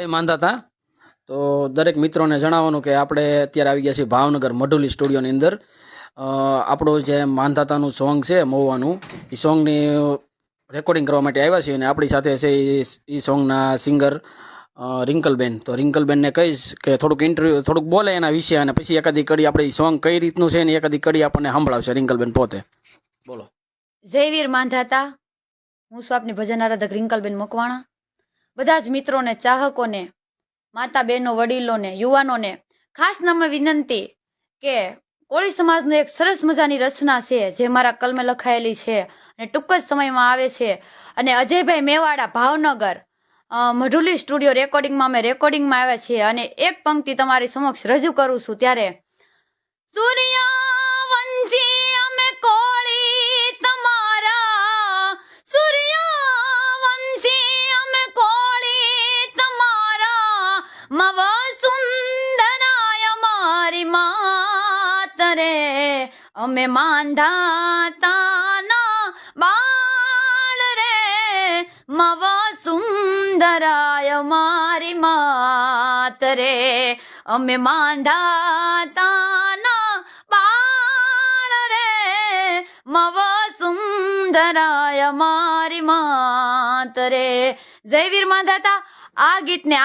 માંધાતા તો દરેક મિત્રોને જણાવવાનું કે આપણે અત્યારે આવી ગયા છીએ ભાવનગર મઢુલી સ્ટુડિયોની અંદર. આપણું જે માંધાતાનું સોંગ છે મહુવાનું, એ સોંગની રેકોર્ડિંગ કરવા માટે આવ્યા છીએ અને આપણી સાથે છે એ સોંગના સિંગર રિંકલબેન. તો રિંકલબેનને કહીશ કે થોડુંક બોલે એના વિશે, અને પછી એકાદી કડી આપણે સોંગ કઈ રીતનું છે ને એકાદી કડી આપણને સાંભળાવશે રિંકલબેન પોતે. બોલો. જય વીર માંધાતા. હું છું આપની ભજન આરાધક રિંકલબેન મકવાણા. બધા જ મિત્રોને, ચાહકોને, માતા બહેનો, વડીલોને, યુવાનોને ખાસ નમ્ર વિનંતી કે કોળી સમાજનું એક સરસ મજાની રચના છે જે મારા કલમે લખાયેલી છે અને ટૂંક જ સમયમાં આવે છે. અને અજયભાઈ મેવાડા ભાવનગર મઢુલી સ્ટુડિયો રેકોર્ડિંગમાં અમે રેકોર્ડિંગમાં આવ્યા છીએ અને એક પંક્તિ તમારી સમક્ષ રજૂ કરું છું. ત્યારે સૂર્યવંશી અમે કોળી તમારા, સૂર્યવંશી અમે કોળી તમારા, મવ સુંદરાય મારી માત રે, અમે માંધાતાના બાળ રે, મવ સુંદરાય મારી માત રે, અમે માંધાતાના બાળ રે, મવ સુંદરાય મારી માત રે. જય વીર માંધાતા. આ ગીતને